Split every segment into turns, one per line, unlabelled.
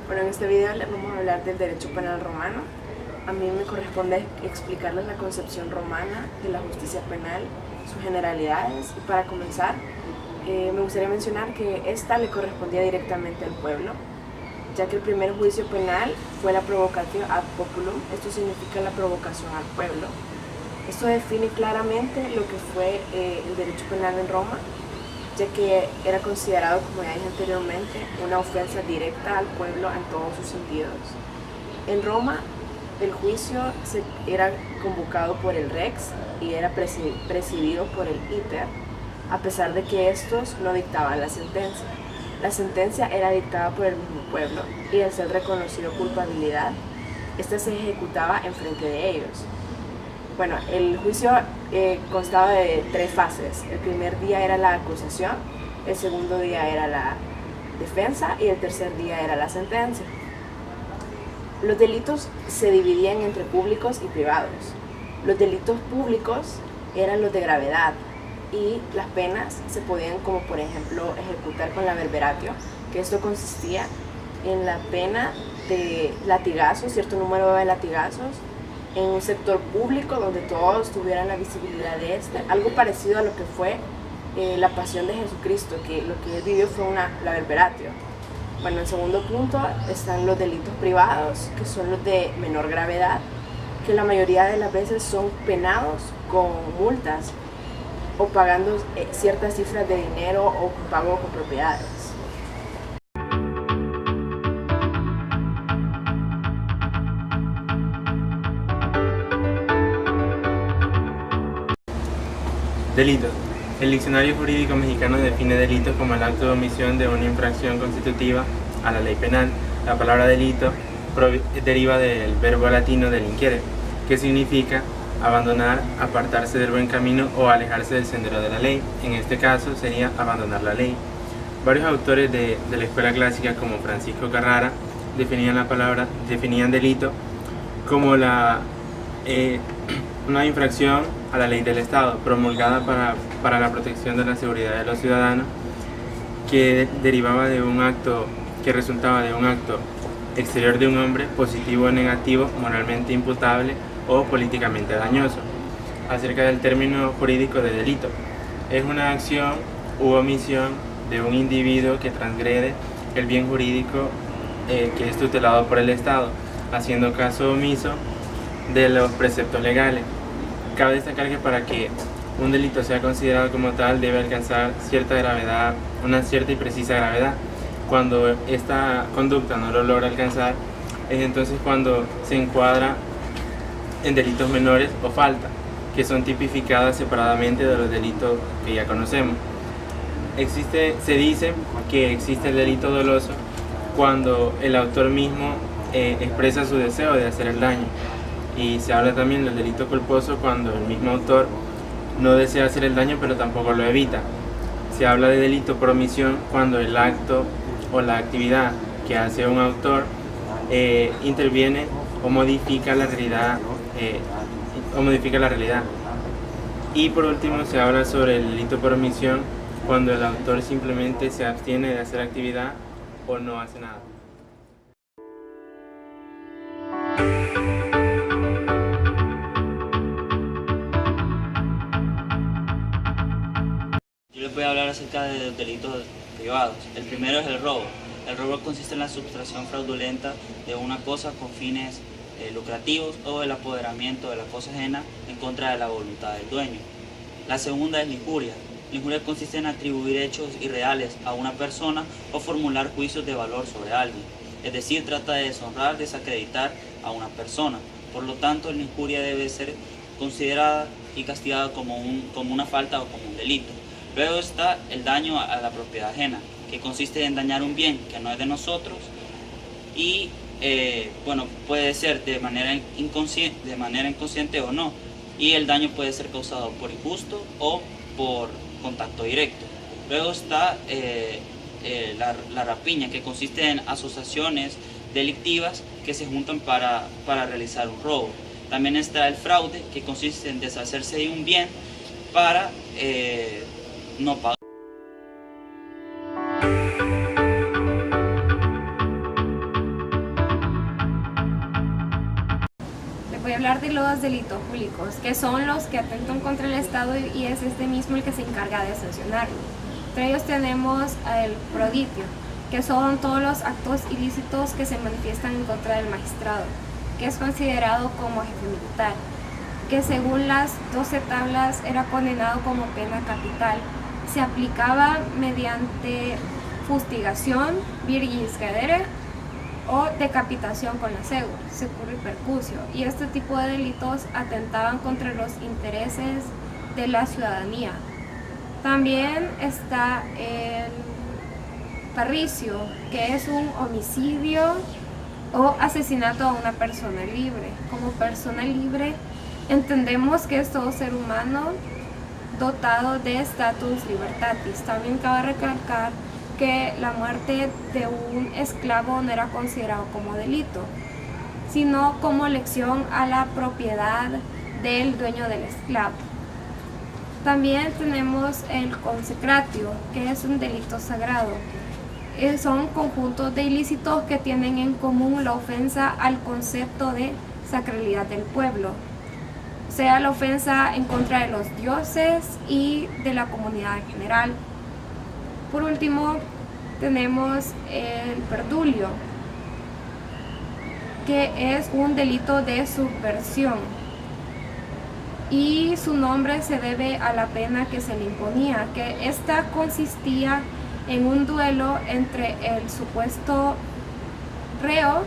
Bueno, en este video les vamos a hablar del derecho penal romano. A mí me corresponde explicarles la concepción romana de la justicia penal, sus generalidades, y para comenzar me gustaría mencionar que esta le correspondía directamente al pueblo, ya que el primer juicio penal fue la provocatio ad populum. Esto significa la provocación al pueblo. Esto define claramente lo que fue el derecho penal en Roma, ya que era considerado, como ya dije anteriormente, una ofensa directa al pueblo en todos sus sentidos. En Roma, el juicio era convocado por el Rex y era presidido por el Iter, a pesar de que estos no dictaban la sentencia. La sentencia era dictada por el mismo pueblo y al ser reconocido culpabilidad, esta se ejecutaba en frente de ellos. Bueno, el juicio constaba de 3 fases. El primer día era la acusación, el segundo día era la defensa y el tercer día era la sentencia. Los delitos se dividían entre públicos y privados. Los delitos públicos eran los de gravedad y las penas se podían, como por ejemplo, ejecutar con la verberatio, que esto consistía en la pena de latigazos, cierto número de latigazos, en un sector público donde todos tuvieran la visibilidad de este, algo parecido a lo que fue la pasión de Jesucristo, que lo que él vivió fue la verberatio. Bueno, en segundo punto están los delitos privados, que son los de menor gravedad, que la mayoría de las veces son penados con multas o pagando ciertas cifras de dinero o pago con propiedades.
Delitos. El diccionario jurídico mexicano define delitos como el acto de omisión de una infracción constitutiva a la ley penal. La palabra delito deriva del verbo latino delinquere, que significa abandonar, apartarse del buen camino o alejarse del sendero de la ley. En este caso sería abandonar la ley. Varios autores de la escuela clásica, como Francisco Carrara, definían delito como una infracción a la ley del Estado, promulgada para la protección de la seguridad de los ciudadanos, que resultaba de un acto exterior de un hombre, positivo o negativo, moralmente imputable o políticamente dañoso. Acerca del término jurídico de delito, es una acción u omisión de un individuo que transgrede el bien jurídico que es tutelado por el Estado, haciendo caso omiso de los preceptos legales. Cabe destacar que para que un delito sea considerado como tal debe alcanzar cierta gravedad, una cierta y precisa gravedad. Cuando esta conducta no lo logra alcanzar, es entonces cuando se encuadra en delitos menores o falta, que son tipificadas separadamente de los delitos que ya conocemos. Se dice que existe el delito doloso cuando el autor mismo expresa su deseo de hacer el daño. Y se habla también del delito culposo cuando el mismo autor no desea hacer el daño pero tampoco lo evita. Se habla de delito por omisión cuando el acto o la actividad que hace un autor interviene o modifica la realidad. Y por último se habla sobre el delito por omisión cuando el autor simplemente se abstiene de hacer actividad o no hace nada.
Yo les voy a hablar acerca de los delitos privados. El primero es el robo. El robo consiste en la sustracción fraudulenta de una cosa con fines lucrativos o el apoderamiento de la cosa ajena en contra de la voluntad del dueño. La segunda es la injuria. La injuria consiste en atribuir hechos irreales a una persona o formular juicios de valor sobre alguien. Es decir, trata de deshonrar, desacreditar a una persona. Por lo tanto, la injuria debe ser considerada y castigada como una falta o como un delito. Luego está el daño a la propiedad ajena, que consiste en dañar un bien que no es de nosotros y puede ser de manera inconsciente o no, y el daño puede ser causado por injusto o por contacto directo. Luego está la rapiña, que consiste en asociaciones delictivas que se juntan para realizar un robo. También está el fraude, que consiste en deshacerse de un bien para no pagar.
hablar de los delitos públicos, que son los que atentan contra el Estado y es este mismo el que se encarga de sancionarlo. Entre ellos tenemos el prodigio, que son todos los actos ilícitos que se manifiestan en contra del magistrado, que es considerado como jefe militar, que según las 12 tablas era condenado como pena capital. Se aplicaba mediante fustigación, virgiscadere o decapitación con la secur y percucio. Y este tipo de delitos atentaban contra los intereses de la ciudadanía. También está el parricio, que es un homicidio o asesinato a una persona libre. Como persona libre entendemos que es todo ser humano dotado de status libertatis. También cabe recalcar que la muerte de un esclavo no era considerado como delito, sino como lesión a la propiedad del dueño del esclavo. También tenemos el consecratio, que es un delito sagrado. Son conjuntos de ilícitos que tienen en común la ofensa al concepto de sacralidad del pueblo, sea la ofensa en contra de los dioses y de la comunidad en general. Por último, tenemos el perdulio, que es un delito de subversión y su nombre se debe a la pena que se le imponía, que esta consistía en un duelo entre el supuesto reo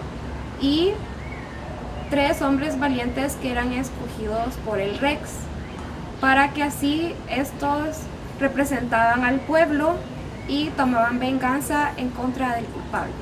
y 3 hombres valientes que eran escogidos por el rex, para que así estos representaban al pueblo y tomaban venganza en contra del culpable.